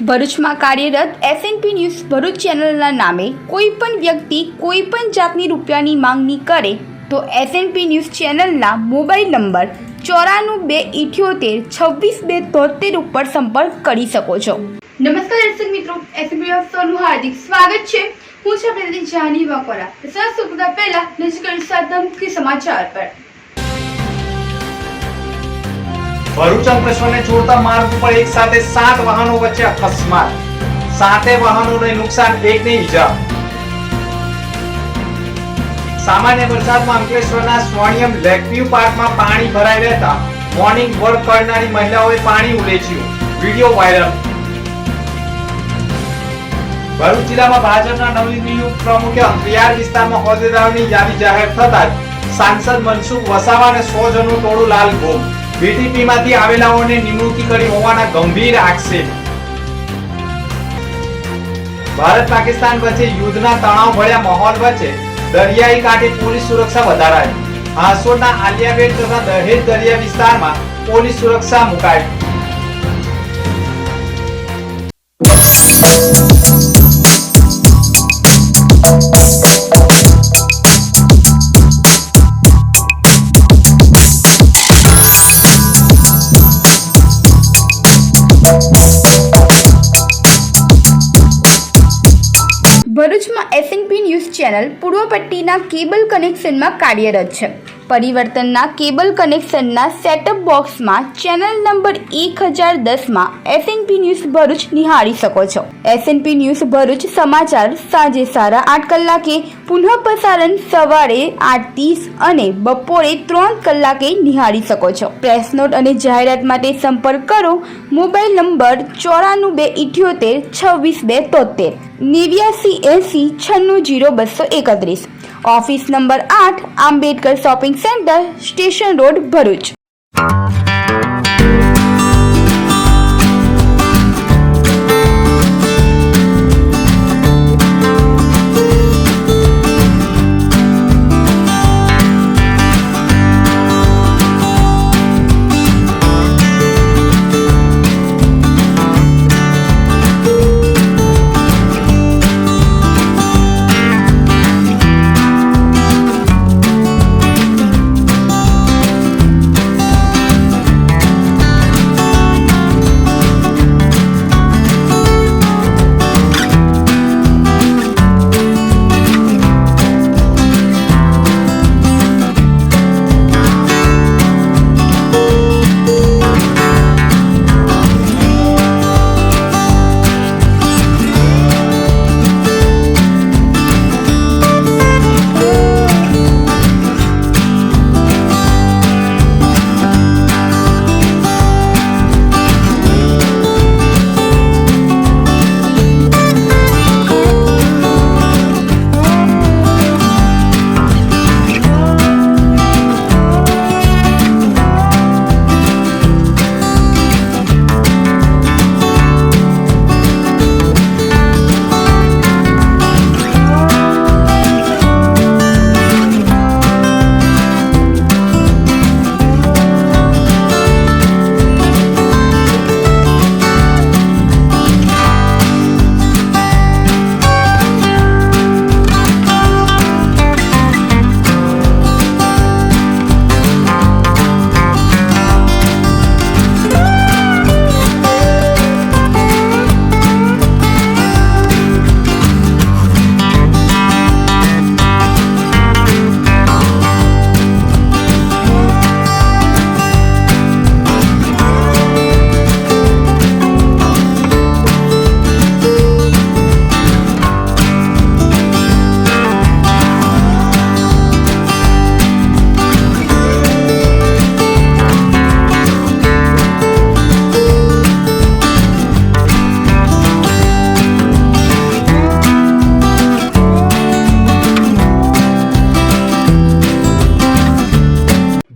ભરૂચમાં કાર્યરત SNP news Bharuch ચેનલના નામે કોઈપણ વ્યક્તિ કોઈપણ જાતની રૂપિયાની માંગણી કરે તો એસએનપી ન્યૂઝ ચેનલના મોબાઈલ નંબર 9428762273 ઉપર સંપર્ક કરી શકો છો। નમસ્કાર દર્શક મિત્રો, એસએનપી ન્યૂઝનું હાર્દિક સ્વાગત છે। હું છું પ્રતિનિધિ જાની વાકોરા। સૌપ્રથમ પહેલા નજર કરીશું મુખ્ય સમાચાર પર। ભરૂચ અંકલેશ્વરને જોડતા માર્ગ ઉપર એક સાથે 7 વાહનો વચ્ચે અકસ્માત, 7 વાહનોને નુકસાન, એકને ઈજા। સામાન્ય વરસાદમાં અંકલેશ્વરના સ્વર્ણિયમ લેકવ્યુ પાર્કમાં પાણી ભરાઈ રહેતા મોર્નિંગ વોક કરનારી મહિલાઓએ પાણી ઉલેચ્યું, વિડીયો વાયરલ। ભરૂચ જિલ્લામાં ભાજપના નવનિયુક્ત પ્રમુખે અંકિયાર વિસ્તારમાં હોદ્દેદારોની યાદી જાહેર થતા સાંસદ મનસુખ વસાવા અને 100 જણનું ટોળું લાલ ગોમ, બીટીપીમાંથી આવેલાઓને નિમણૂકી કરી હોવાના ગંભીર આક્ષેપ। ભારત પાકિસ્તાન વચ્ચે યુદ્ધના તણાવભર્યા માહોલ વચ્ચે દરિયાઈ કાંઠે પોલીસ સુરક્ષા વધારાઈ। હાંસોડના આલિયાબેટ તથા દહેજ દરિયા વિસ્તારમાં પોલીસ સુરક્ષા મુકાઈ। ભરૂચમાં એસએનપી ન્યૂઝ ચેનલ પૂર્વ પટ્ટીના કેબલ કનેક્શનમાં કાર્યરત છે। પરિવર્તનના કેબલ કનેક્શનના સેટઅપ બોક્સમાં ચેનલ નંબર 1010માં એસએનપી ન્યૂઝ ભરૂચ નિહાળી શકો છો। એસએનપી ન્યૂઝ ભરૂચ સમાચાર સાંજે 8:30 કલાકે, પુનઃ પ્રસારણ સવારે 8:30 અને બપોરે 3 કલાકે નિહાળી શકો છો। પ્રેસ નોટ અને જાહેરાત માટે સંપર્ક કરો mobile number 9478262273 8980960231। Office number 8 Ambedkar shopping centre, station road, Bharuch.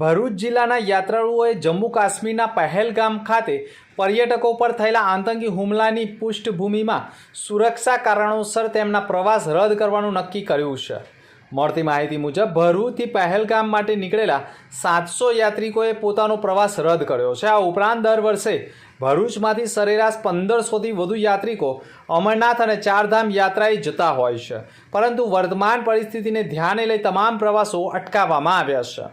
Bharuch જિલ્લાના યાત્રાળુઓએ જમ્મુ કાશ્મીરના પહેલગામ ખાતે પર્યટકો પર થયેલા આતંકી હુમલાની પૃષ્ઠભૂમિમાં સુરક્ષા કારણોસર તેમના પ્રવાસ રદ કરવાનું નક્કી કર્યું છે। મળતી માહિતી મુજબ ભરૂચથી પહેલગામ માટે નીકળેલા 700 યાત્રિકોએ પોતાનો પ્રવાસ રદ કર્યો છે। આ ઉપરાંત દર વર્ષે ભરૂચમાંથી સરેરાશ 1500થી વધુ યાત્રિકો અમરનાથ અને ચારધામ યાત્રાએ જતા હોય છે, પરંતુ વર્તમાન પરિસ્થિતિને ધ્યાને લઈ તમામ પ્રવાસો અટકાવવામાં આવ્યા છે.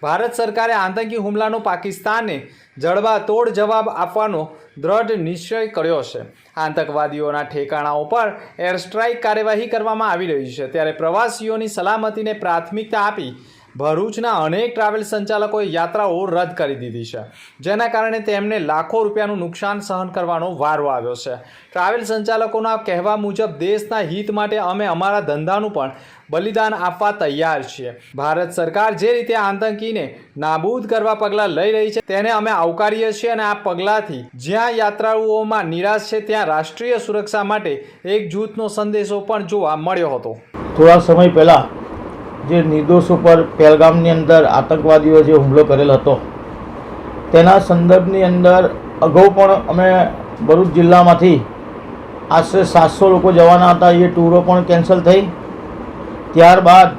ભારત સરકારે આતંકી હુમલાનો પાકિસ્તાનને જડબાતોડ જવાબ આપવાનો દ્રઢ નિશ્ચય કર્યો છે. આતંકવાદીઓના ઠેકાણાઓ પર એર સ્ટ્રાઇક કાર્યવાહી કરવામાં આવી રહી છે, ત્યારે પ્રવાસીઓની સલામતીને પ્રાથમિકતા આપી ભરૂચના અનેક ટ્રાવેલ સંચાલકોએ યાત્રાઓ રદ કરી દીધી છે, જેના કારણે તેમને લાખો રૂપિયાનું નુકસાન સહન કરવાનો વારો આવ્યો છે. ટ્રાવેલ સંચાલકોના કહેવા મુજબ દેશના હિત માટે અમે અમારા ધંધાનું પણ બલિદાન આપવા તૈયાર છીએ. ભારત સરકાર જે રીતે આતંકીને નાબૂદ કરવા પગલાં લઈ રહી છે તેને અમે આવકારીએ છીએ, અને આ પગલાંથી જ્યાં યાત્રાળુઓમાં નિરાશ છે ત્યાં રાષ્ટ્રીય સુરક્ષા માટે એક જૂથનો સંદેશો પણ જોવા મળ્યો હતો. થોડા સમય પહેલાં જે નિર્દોષો પર પહેલગામની અંદર આતંકવાદીઓએ જે હુમલો કરેલો હતો તેના સંદર્ભની અંદર અગાઉ પણ અમે ભરૂચ જિલ્લામાંથી આશરે 700 લોકો જવાના હતા. એ ટૂરો પણ કેન્સલ થઈ. ત્યારબાદ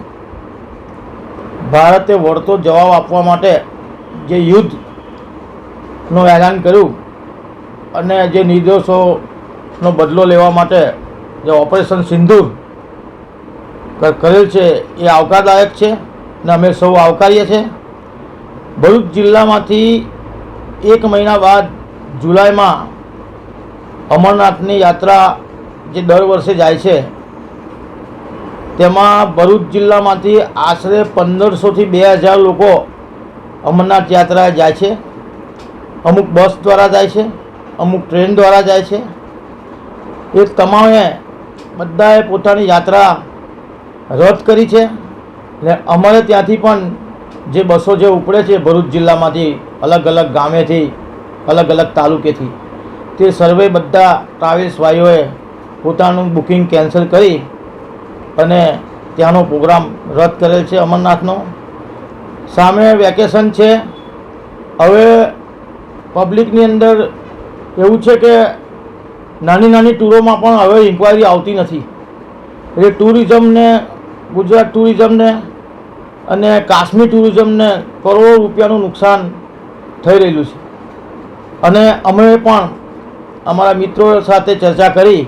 ભારતે વળતો જવાબ આપવા માટે જે યુદ્ધનું એલાન કર્યું અને જે નિર્દોષોનો બદલો લેવા માટે જે ઓપરેશન સિંદૂર કરેલ છે એ આવકારદાયક છે અને અમે સૌ આવકારીએ છીએ. ભરૂચ જિલ્લામાંથી 1 મહિના બાદ જુલાઈમાં અમરનાથની યાત્રા જે દર વર્ષે જાય છે તેમાં ભરૂચ જિલ્લામાંથી આશરે 1500થી 2000 લોકો અમરનાથ યાત્રાએ જાય છે. અમુક બસ દ્વારા જાય છે, અમુક ટ્રેન દ્વારા જાય છે. એ તમામે બધાએ પોતાની યાત્રા રદ કરી છે. ને અમારે ત્યાંથી પણ જે બસો જે ઉપડે છે ભરૂચ જિલ્લામાંથી અલગ અલગ ગામેથી, અલગ અલગ તાલુકેથી, તે સર્વે બધા ટ્રાવેલ્સ ભાઈઓએ પોતાનું બુકિંગ કેન્સલ કરી અને ત્યાંનો પ્રોગ્રામ રદ કરેલ છે અમરનાથનો. સામે વેકેશન છે. હવે પબ્લિકની અંદર એવું છે કે નાની નાની ટૂરોમાં પણ હવે ઇન્ક્વાયરી આવતી નથી. એટલે ટુરિઝમને, ગુજરાત ટુરિઝમને અને કાશ્મીર ટુરિઝમને કરોડો રૂપિયાનું નુકસાન થઈ રહેલું છે. અને અમે પણ અમારા મિત્રો સાથે ચર્ચા કરી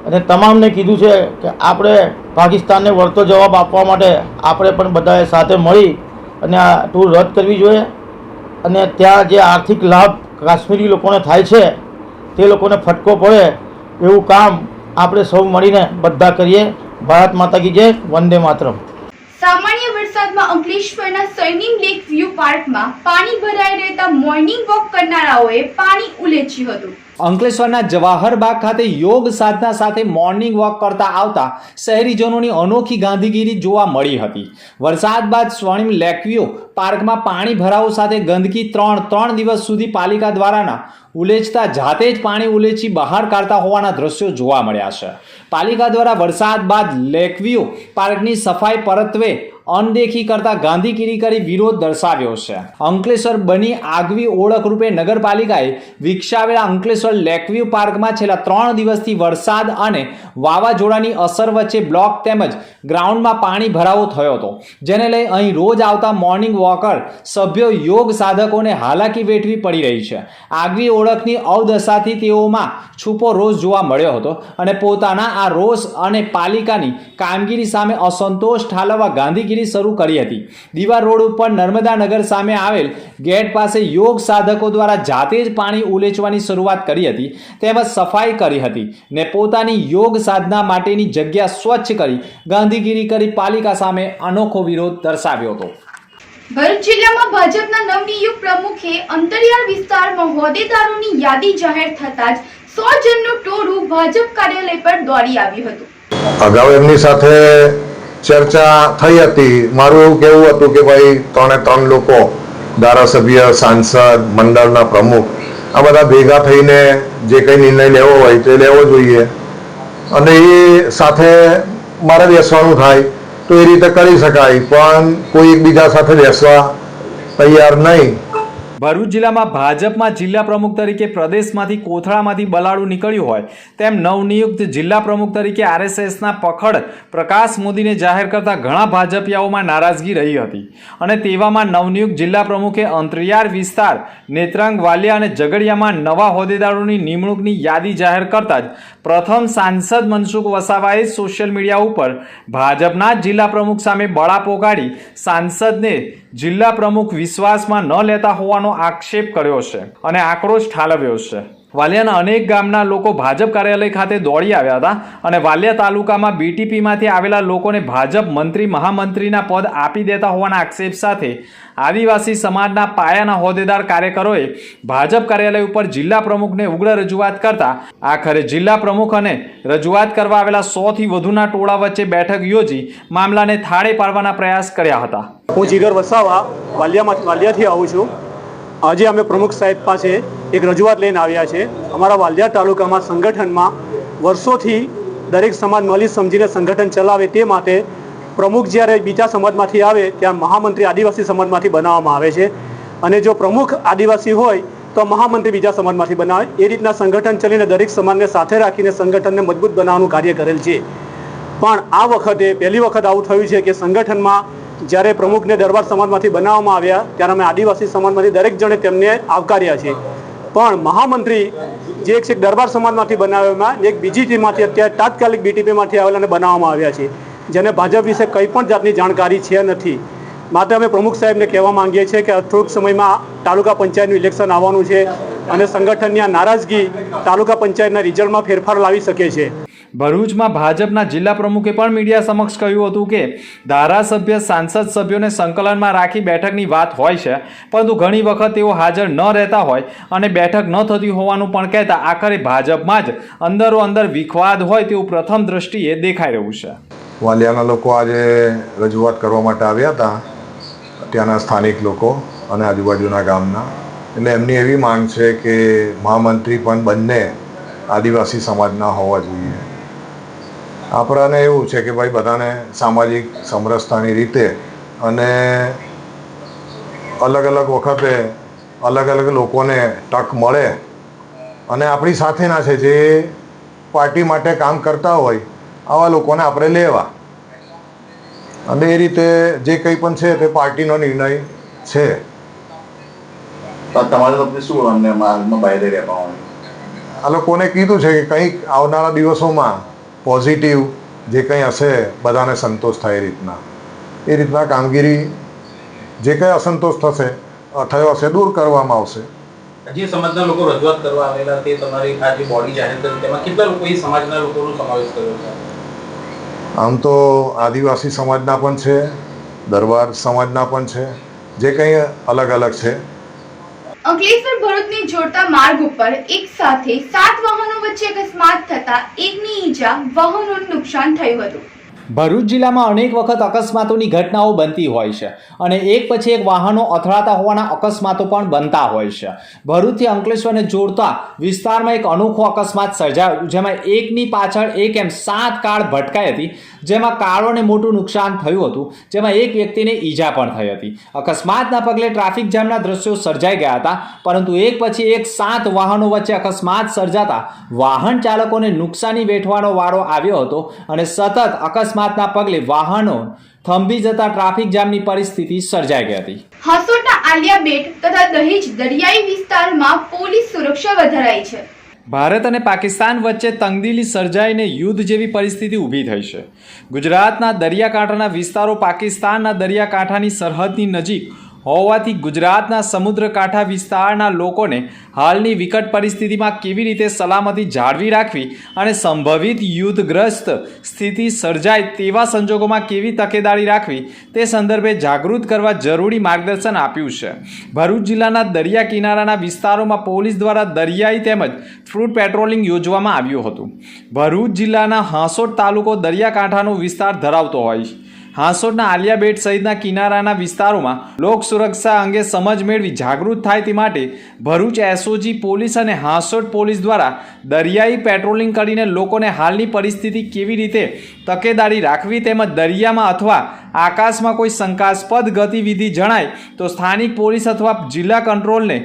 અને તમામને કીધું છે કે આપણે પાકિસ્તાનને વળતો જવાબ આપવા માટે આપણે પણ બધાએ સાથે મળી અને આ ટૂર રદ કરવી જોઈએ. અને ત્યાં જે આર્થિક લાભ કાશ્મીરી લોકોને થાય છે તે લોકોને ફટકો પડે એવું કામ આપણે સૌ મળીને બધા કરીએ. ભારત માતા કી જય. વંદે માતરમ. સામાન્ય વરસાદમાં અંકલેશ્વરના સર્નિંગ લેક વ્યૂ પાર્કમાં પાણી ભરાઈ રહેતા મોર્નિંગ વોક કરનારાઓએ પાણી ઉલેચ્યું હતું. અંકલેશ્વરના જવાહરબાગ ખાતે યોગ સાધના સાથે મોર્નિંગ વોક કરતા આવતા શહેરીજનોની અનોખી ગાંધીગીરી જોવા મળી હતી. વરસાદ બાદ સ્વર્ણિમ લેકવ્યુ પાર્કમાં પાણી ભરાવો સાથે ગંદકી ત્રણ દિવસ સુધી પાલિકા દ્વારાના ઉલેચતા જાતે જ પાણી ઉલેચી બહાર કાઢતા હોવાના દ્રશ્યો જોવા મળ્યા છે. પાલિકા દ્વારા વરસાદ બાદ લેકવ્યુ પાર્કની સફાઈ પરત્વે અનદેખી કરતા ગાંધીગીરી કરી વિરોધ દર્શાવ્યો છે. અંકલેશ્વર બની આગવી ઓળખ રૂપે નગરપાલિકાએ વિકસાવેલા અંકલેશ્વર લેકવ્યુ પાર્કમાં છેલ્લા 3 દિવસથી વરસાદ અને વાવાઝોડાની અસર વચ્ચે બ્લોક તેમજ ગ્રાઉન્ડમાં પાણી ભરાવો થયો હતો, જેને લઈ અહીં રોજ આવતા મોર્નિંગ વોકર સભ્યો યોગ સાધકોને હાલાકી વેઠવી પડી રહી છે. આગવી ઓળખની અવદશાથી તેઓમાં છુપો રોષ જોવા મળ્યો હતો અને પોતાના આ રોષ અને પાલિકાની કામગીરી સામે અસંતોષ ઠાલવવા ગાંધીગીરી શરૂ કરી હતી. દીવા રોડ ઉપર નર્મદા નગર સામે આવેલ ગેટ પાસે યોગ સાધકો દ્વારા જાતે જ પાણી ઉલેચવાની શરૂઆત કરી હતી, તેમજ સફાઈ કરી હતી ને પોતાની યોગ સાધના માટેની જગ્યા સ્વચ્છ કરી ગાંધીગીરી કરી પાલિકા સામે અનોખો વિરોધ દર્શાવ્યો હતો. ભરૂચ જિલ્લામાં ભાજપના નવનિયુક્ત પ્રમુખે અંતરિયાળ વિસ્તારમાં હોદ્દેદારોની યાદી જાહેર થતાં જ 100 જણનું ટોળું ભાજપ કાર્યાલય પર દોડી આવ્યું હતું. અગાઉ એમની સાથે ચર્ચા થઈ હતી. મારું એવું કહેવું હતું કે ભાઈ 3 લોકો, ધારાસભ્ય, સાંસદ, મંડળના પ્રમુખ, આ બધા ભેગા થઈને જે કંઈ નિર્ણય લેવો હોય તે લેવો જોઈએ અને એ સાથે મારે બેસવાનું થાય તો એ રીતે કરી શકાય, પણ કોઈ એકબીજા સાથે બેસવા તૈયાર નહીં. ભરૂચ જિલ્લામાં ભાજપમાં જિલ્લા પ્રમુખ તરીકે પ્રદેશમાંથી કોથળામાંથી બલાડું નીકળ્યું હોય તેમ નવનિયુક્ત જિલ્લા પ્રમુખ તરીકે આરએસએસના પખડ પ્રકાશ મોદીને જાહેર કરતા ઘણા ભાજપિયાઓમાં નારાજગી રહી હતી અને તેવામાં નવનિયુક્ત જિલ્લા પ્રમુખે અંતરિયાળ વિસ્તાર નેત્રંગ, વાલિયા અને ઝઘડિયામાં નવા હોદ્દેદારોની નિમણૂકની યાદી જાહેર કરતા જ પ્રથમ સાંસદ મનસુખ વસાવાએ સોશિયલ મીડિયા ઉપર ભાજપના જિલ્લા પ્રમુખ સામે બળાપો કાઢી સાંસદને જિલ્લા પ્રમુખ વિશ્વાસમાં ન લેતા હોવાનો આક્ષેપ કર્યો છે અને આક્રોશ ઠાલવ્યો છે. વાલિયાના અનેક ગામના લોકો ભાજપ કાર્યાલય ખાતે દોડી આવ્યા હતા અને વાલિયા તાલુકામાં બીટીપીમાંથી આવેલા લોકોને ભાજપ મંત્રી મહામંત્રીના પદ આપી દેતા હોવાના આક્ષેપ સાથે આદિવાસી સમાજના પાયાના હોદ્દેદાર કાર્યકરોએ ભાજપ કાર્યાલય ઉપર જિલ્લા પ્રમુખને ઉગ્ર રજૂઆત કરતા આખરે જિલ્લા પ્રમુખ અને રજૂઆત કરવા આવેલા 100થી વધુના ટોળા વચ્ચે બેઠક યોજી મામલાને થાળે પાડવાના પ્રયાસ કર્યા હતા. હું જીગર વસાવા વાલિયાથી આવું છું. આજે અમે પ્રમુખ સાહેબ પાસે એક રજૂઆત લઈને આવ્યા છે. અમારા વાલિયા તાલુકામાં સંગઠનમાં વર્ષોથી દરેક સમાજ મળી સમજીને સંગઠન ચલાવે તે માટે પ્રમુખ જ્યારે બીજા સમાજમાંથી આવે ત્યાં મહામંત્રી આદિવાસી સમાજમાંથી બનાવવામાં આવે છે અને જો પ્રમુખ આદિવાસી હોય તો મહામંત્રી બીજા સમાજમાંથી બનાવે. એ રીતના સંગઠન ચલીને દરેક સમાજને સાથે રાખીને સંગઠનને મજબૂત બનાવવાનું કાર્ય કરેલ છે. પણ આ વખતે પહેલી વખત આવું થયું છે કે સંગઠનમાં જ્યારે પ્રમુખને દરબાર સમાજમાંથી બનાવવામાં આવ્યા ત્યારે અમે આદિવાસી સમાજમાંથી દરેક જણે તેમને આવકાર્યા છે. પણ મહામંત્રી જે એક દરબાર સમાજમાંથી બનાવવામાં એક બીજી ટીમમાંથી અત્યારે તાત્કાલિક બીટીપીમાંથી આવેલાને બનાવવામાં આવ્યા છે, જેને ભાજપ વિશે કંઈ પણ જાતની જાણકારી છે નથી. માટે અમે પ્રમુખ સાહેબને કહેવા માંગીએ છીએ કે થોડુંક સમયમાં તાલુકા પંચાયતનું ઇલેક્શન આવવાનું છે અને સંગઠનની આ નારાજગી તાલુકા પંચાયતના રિઝલ્ટમાં ફેરફાર લાવી શકે છે. ભરૂચમાં ભાજપના જિલ્લા પ્રમુખે પણ મીડિયા સમક્ષ કહ્યું હતું કે ધારાસભ્ય સાંસદ સભ્યોને સંકલનમાં રાખી બેઠકની વાત હોય છે, પરંતુ ઘણી વખત તેઓ હાજર ન રહેતા હોય અને બેઠક ન થતી હોવાનું પણ કહેતા આખરે ભાજપમાં જ અંદરો અંદર વિખવાદ હોય તેવું પ્રથમ દ્રષ્ટિએ દેખાઈ રહ્યું છે. વાલિયાના લોકો આજે રજૂઆત કરવા માટે આવ્યા હતા, ત્યાંના સ્થાનિક લોકો અને આજુબાજુના ગામના. એટલે એમની એવી માંગ છે કે મહામંત્રી પણ બંને આદિવાસી સમાજના હોવા જોઈએ. આપણને એવું છે કે ભાઈ બધાને સામાજિક સમરસતાની રીતે અને અલગ અલગ વખતે અલગ અલગ લોકોને તક મળે અને આપણી સાથેના છે જે પાર્ટી માટે કામ કરતા હોય આવા લોકોને આપણે લેવા અને એ રીતે જે કંઈ પણ છે તે પાર્ટીનો નિર્ણય છે. તમારે લોકોને શું અમને માર્ગમાં બહાર રહેવાનું? આ લોકોને કીધું છે કે કંઈક આવનારા દિવસોમાં પોઝિટિવ જે કંઈ હશે બધાને સંતોષ થાય એ રીતના કામગીરી જે કંઈ અસંતોષ થયો હશે દૂર કરવામાં આવશે. જે સમાજના લોકો રજૂઆત કરવા આવેલા તે તમારી આ જે બોડી જાહેર કરી તેમાં કેટલા લોકો એ સમાજના લોકોનો સમાવેશ કર્યો છે? આમ તો આદિવાસી સમાજના પણ છે, દરબાર સમાજના પણ છે, જે કંઈ અલગ અલગ છે. અંકલેશ્વર ભરૂચને જોડતા માર્ગ ઉપર એક સાથે 7 વાહનો વચ્ચે અકસ્માત થતા એકની ઈજા, વાહનોનું નુકસાન થયું હતું. ભરૂચ જિલ્લામાં અનેક વખત અકસ્માતોની ઘટનાઓ બનતી હોય છે અને એક પછી એક વાહનો અથડાતા હોવાના અકસ્માતો પણ બનતા હોય છે. ભરૂચથી અંકલેશ્વરને જોડતા વિસ્તારમાં એક અનોખો અકસ્માત સર્જાયો જેમાં એકની પાછળ એક એમ 7 કાર ભટકાઈ હતી, જેમાં કારોને મોટું નુકસાન થયું હતું, જેમાં એક વ્યક્તિને ઈજા પણ થઈ હતી. અકસ્માતના પગલે ટ્રાફિક જામના દ્રશ્યો સર્જાઈ ગયા હતા, પરંતુ એક પછી એક 7 વાહનો વચ્ચે અકસ્માત સર્જાતા વાહન ચાલકોને નુકસાની વેઠવાનો વારો આવ્યો હતો અને સતત અકસ્માતના પગલે વાહનો થંભી જતા ટ્રાફિક જામની પરિસ્થિતિ સર્જાઈ ગઈ હતી. હાસોટના આલિયા બેટ તથા દહેજ દરિયાઈ વિસ્તારમાં પોલીસ સુરક્ષા વધારાઈ છે. ભારત અને પાકિસ્તાન વચ્ચે તંગદિલી સર્જાઈને યુદ્ધ જેવી પરિસ્થિતિ ઊભી થઈ છે. ગુજરાતના દરિયાકાંઠાના વિસ્તારો પાકિસ્તાનના દરિયાકાંઠાની સરહદની નજીક હોવાથી ગુજરાતના સમુદ્રકાંઠા વિસ્તારના લોકોને હાલની વિકટ પરિસ્થિતિમાં કેવી રીતે સલામતી જાળવી રાખવી અને સંભવિત યુદ્ધગ્રસ્ત સ્થિતિ સર્જાય તેવા સંજોગોમાં કેવી તકેદારી રાખવી તે સંદર્ભે જાગૃત કરવા જરૂરી માર્ગદર્શન આપ્યું છે. ભરૂચ જિલ્લાના દરિયા કિનારાના વિસ્તારોમાં પોલીસ દ્વારા દરિયાઈ તેમજ ફ્રૂટ પેટ્રોલિંગ યોજવામાં આવ્યું હતું. ભરૂચ જિલ્લાના હાંસોટ તાલુકો દરિયાકાંઠાનો વિસ્તાર ધરાવતો હોય હાંસોટના આલિયા બેટ સહિતના કિનારાના વિસ્તારોમાં લોક સુરક્ષા અંગે સમજ મેળવી જાગૃત થાય તે માટે ભરૂચ એસઓજી પોલીસ અને હાંસોટ પોલીસ દ્વારા દરિયાઈ પેટ્રોલિંગ કરીને લોકોને હાલની પરિસ્થિતિ કેવી રીતે તકેદારી રાખવી તેમજ દરિયામાં અથવા આકાશમાં કોઈ શંકાસ્પદ ગતિવિધિ જણાય તો સ્થાનિક પોલીસ અથવા જિલ્લા કંટ્રોલને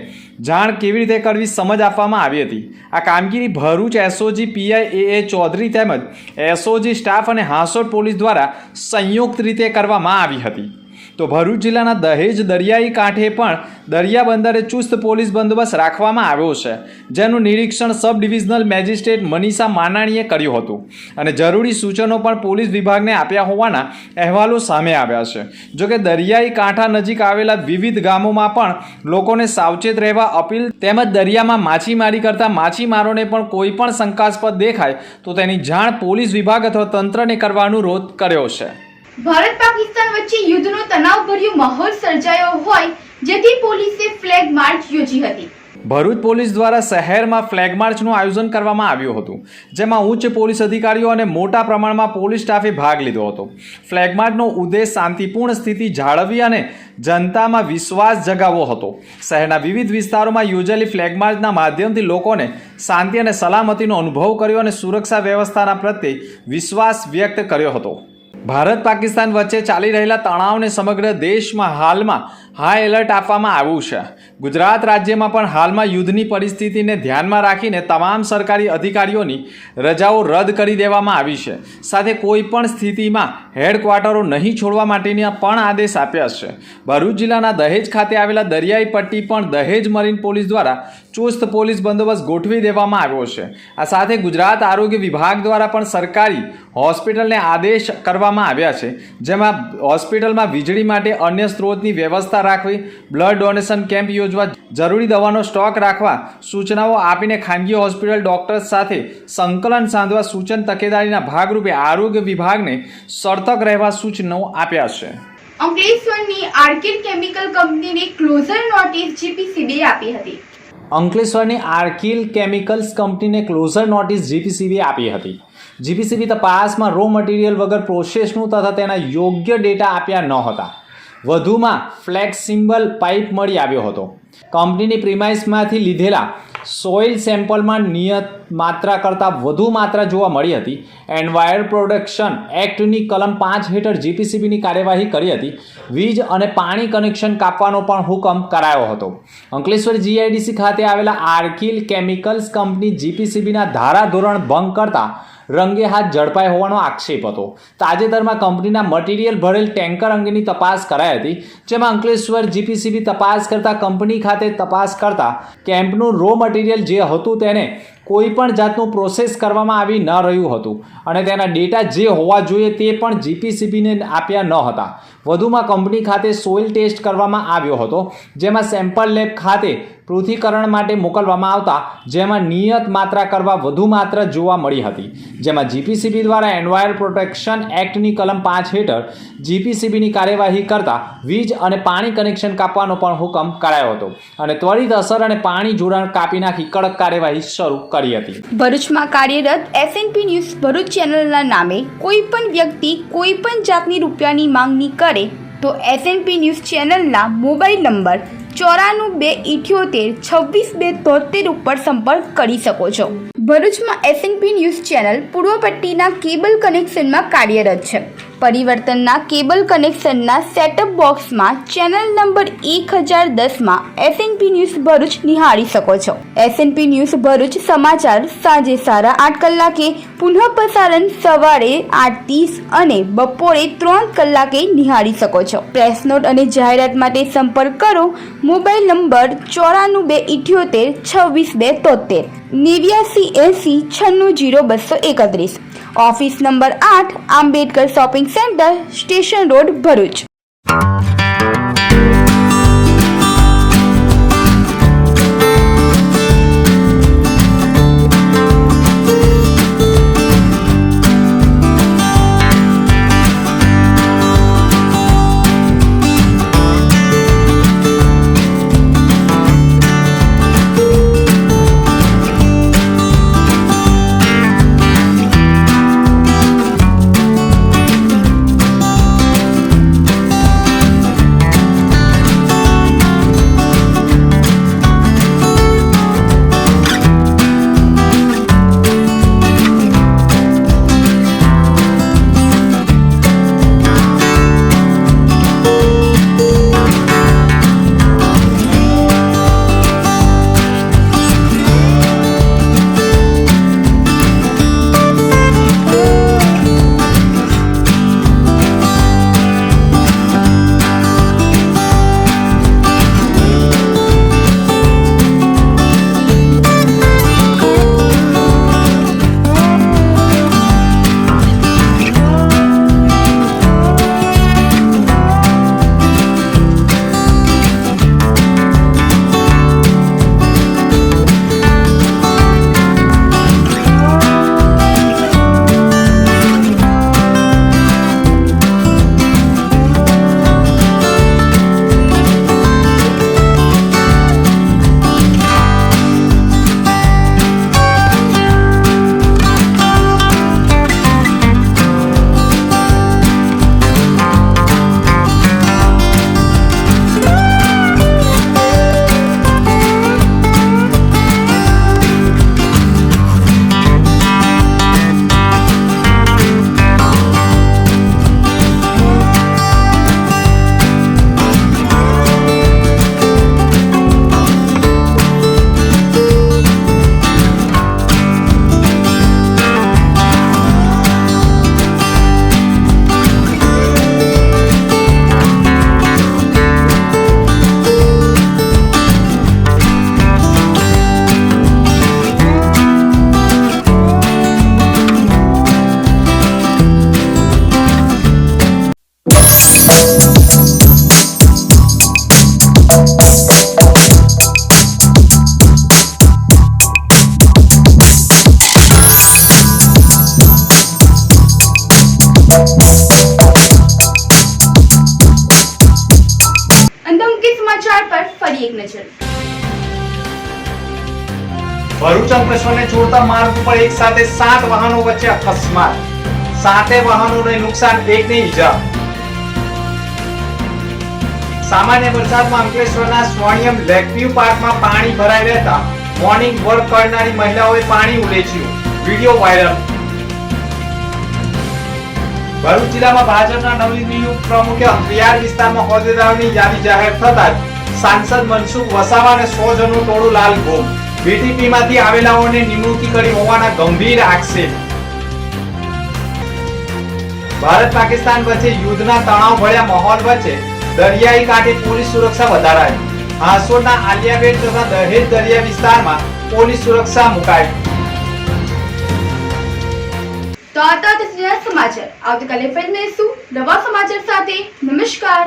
જાણ કેવી રીતે કરવી સમજ આપવામાં આવી હતી. આ કામગીરી Bharuch SOG PI A Chaudhari તેમજ એસઓજી સ્ટાફ અને હાંસોટ પોલીસ દ્વારા સંયુક્ત રીતે કરવામાં આવી હતી. તો ભરૂચ જિલ્લાના દહેજ દરિયાઈ કાંઠે પણ દરિયા બંદરે ચુસ્ત પોલીસ બંદોબસ્ત રાખવામાં આવ્યો છે, જેનું નિરીક્ષણ સબ ડિવિઝનલ મેજિસ્ટ્રેટ મનીષા માનાણીએ કર્યું હતું અને જરૂરી સૂચનો પણ પોલીસ વિભાગને આપ્યા હોવાના અહેવાલો સામે આવ્યા છે. જોકે દરિયાઈ કાંઠા નજીક આવેલા વિવિધ ગામોમાં પણ લોકોને સાવચેત રહેવા અપીલ તેમજ દરિયામાં માછીમારી કરતા માછીમારોને પણ કોઈ પણ શંકાસ્પદ દેખાય તો તેની જાણ પોલીસ વિભાગ અથવા તંત્રને કરવા અનુરોધ કર્યો છે. ભારત પાકિસ્તાન વચ્ચે યુદ્ધનો તણાવભર્યો માહોલ સર્જાયો હોય જેથી પોલીસે ફ્લેગ માર્ચ યોજી હતી. ભરૂચ પોલીસ દ્વારા શહેરમાં ફ્લેગ માર્ચનું આયોજન કરવામાં આવ્યું હતું, જેમાં ઉચ્ચ પોલીસ અધિકારીઓ અને મોટા પ્રમાણમાં પોલીસ સ્ટાફે ભાગ લીધો હતો. ફ્લેગ માર્ચનો ઉદ્દેશ શાંતિપૂર્ણ સ્થિતિ જાળવવી અને જનતામાં વિશ્વાસ જગાવવો હતો. શહેરના વિવિધ વિસ્તારોમાં યોજાયેલી ફ્લેગ માર્ચના માધ્યમથી લોકોને શાંતિ અને સલામતીનો અનુભવ કર્યો અને સુરક્ષા વ્યવસ્થાના પ્રત્યે વિશ્વાસ વ્યક્ત કર્યો હતો. ભારત પાકિસ્તાન વચ્ચે ચાલી રહેલા તણાવને સમગ્ર દેશમાં હાલમાં હાઈ એલર્ટ આપવામાં આવ્યું છે. ગુજરાત રાજ્યમાં પણ હાલમાં યુદ્ધની પરિસ્થિતિને ધ્યાનમાં રાખીને તમામ સરકારી અધિકારીઓની રજાઓ રદ કરી દેવામાં આવી છે. સાથે કોઈ પણ સ્થિતિમાં હેડક્વાર્ટરો નહીં છોડવા માટેના પણ આદેશ આપ્યા છે. ભરૂચ જિલ્લાના દહેજ ખાતે આવેલા દરિયાઈ પટ્ટી પણ દહેજ મરીન પોલીસ દ્વારા ચુસ્ત પોલીસ બંદોબસ્ત ગોઠવી દેવામાં આવ્યો છે. આ સાથે ગુજરાત આરોગ્ય વિભાગ દ્વારા પણ સરકારી હોસ્પિટલને આદેશ કરવામાં આવ્યા છે, જેમાં હોસ્પિટલમાં વીજળી માટે અન્ય સ્ત્રોતની વ્યવસ્થા રાખવી, બ્લડ ડોનેશન કેમ્પ યોજવા, જરૂરી દવાનો સ્ટોક રાખવા સૂચનાઓ આપીને ખાનગી હોસ્પિટલ ડોક્ટર્સ સાથે સંકલન સાધવા સૂચન તકેદારીના ભાગરૂપે આરોગ્ય વિભાગને સતર્ક રહેવા સૂચનો આપ્યા છે. અંકલેશ્વરની આર્કિડ કેમિકલ કંપનીને ક્લોઝર નોટિસ જીપીસીબીએ આપી હતી. અંકલેશ્વરની આર્કિલ કેમિકલ્સ કંપનીને ક્લોઝર નોટિસ જીપીસીબીએ આપી હતી. જીપીસીબી તપાસમાં રો મટીરિયલ વગર પ્રોસેસનું તથા તેના યોગ્ય ડેટા આપ્યા ન હતા. વધુમાં ફ્લેક્સિબલ પાઇપ મળી આવ્યો હતો. કંપનીની પ્રિમાઇસમાંથી લીધેલા સોઇલ સેમ્પલમાં નિયત માત્રા કરતાં વધુ માત્રા જોવા મળી હતી. એન્વાયર પ્રોડક્શન એક્ટની કલમ 5 હેઠળ જીપીસીબીની કાર્યવાહી કરી હતી. વીજ અને પાણી કનેક્શન કાપવાનો પણ હુકમ કરાયો હતો. અંકલેશ્વર જીઆઈડીસી ખાતે આવેલા આર્કિલ કેમિકલ્સ કંપની જીપીસીબીના ધારાધોરણ ભંગ કરતા રંગે હાથ ઝડપાઈ હોવાનો આક્ષેપ હતો. તાજેતરમાં કંપનીના મટીરિયલ ભરેલ ટેન્કર અંગેની તપાસ કરાઈ હતી, જેમાં અંકલેશ્વર જીપીસીબી તપાસ કરતા કંપની ખાતે તપાસ કરતા કેમ્પનું રો મટીરિયલ જે હતું તેને કોઈ પણ જાતનું પ્રોસેસ કરવામાં આવી ન રહ્યું હતું અને તેના ડેટા જે હોવા જોઈએ તે પણ જીપીસીબીને આપ્યા ન હતા. વધુમાં કંપની ખાતે સોઇલ ટેસ્ટ કરવામાં આવ્યો હતો, જેમાં સેમ્પલ લેબ ખાતે પૃથ્થકરણ માટે મોકલવામાં આવતા જેમાં નિયત માત્રા કરવા વધુ માત્રા જોવા મળી હતી. જેમાં જીપીસીબી દ્વારા એન્વાયર પ્રોટેક્શન એક્ટની કલમ 5 હેઠળ જીપીસીબીની કાર્યવાહી કરતા વીજ અને પાણી કનેક્શન કાપવાનો પણ હુકમ કરાયો હતો અને ત્વરિત અસર અને પાણી જોડાણ કાપી નાખી કડક કાર્યવાહી શરૂ કરી હતી. ભરૂચમાં કાર્યરત એસએનપી ન્યૂઝ ભરૂચ ચેનલના નામે કોઈ પણ વ્યક્તિ કોઈ પણ જાતની રૂપિયાની માંગણી કરે તો એસએનપી ન્યૂઝ ચેનલના મોબાઈલ નંબર 9428262273 ઉપર સંપર્ક કરી શકો છો. ભરૂચમાં એસએનપી ન્યૂઝ ચેનલ પૂર્વ પટ્ટીના કેબલ કનેક્શનમાં કાર્યરત છે. પરિવર્તનના કેબલ કનેક્શનના સેટઅપ બોક્સમાં ચેનલ નંબર 1010માં એસએનપી ન્યૂઝ ભરૂચ નિહાળી શકો છો. એસએનપી ન્યૂઝ ભરૂચ સમાચાર સાંજે 8:30 કલાકે, પુનઃ પ્રસારણ સવારે 8:30 અને બપોરે 3 કલાકે નિહાળી શકો છો. પ્રેસ નોટ અને જાહેરાત માટે સંપર્ક કરો. Mobile number 9428262273 8980960231. Office number 8 Ambedkar shopping centre, station road, Bharuch. કે સમાચાર પર ફરી એક નજર. ભરૂચ અંકલેશ્વરને જોડતા માર્ગ ઉપર એક સાથે 7 વાહનો વચ્ચે અકસ્માત. 7 વાહનોને નુકસાન, 1 ને ઈજા. સામાન્ય વરસાદમાં અંકલેશ્વરના સ્વર્ણિયમ લેકવ્યુ પાર્કમાં પાણી ભરાઈ રહેતા મોર્નિંગ વોક કરનારી મહિલાઓએ પાણી ઉલેચ્યું. Video viral. ભરૂચ જિલ્લામાં ભાજપના નવનિયુક્ત પ્રમુખે અંકિયાળ વિસ્તારમાં હોદ્દેદારોની યાદી જાહેર થતાં સાંસદ મનસુખ વસાવા અને 100 જણનું ટોળું લાલ ગોમ. બીટીપીમાંથી આવેલાઓને નિમણૂકી કરી હોવાના ગંભીર આક્ષેપ. ભારત પાકિસ્તાન વચ્ચે યુદ્ધના તણાવ ભર્યા માહોલ વચ્ચે દરિયાઈ કાંઠે પોલીસ સુરક્ષા વધારાઈ. હાંસોડના આલિયાબેટ તથા દહેજ દરિયા વિસ્તારમાં પોલીસ સુરક્ષા મુકાઈ. તો આ હતા આજના સમાચાર. આવતીકાલે ફરી મળીશું નવા સમાચાર સાથે. નમસ્કાર.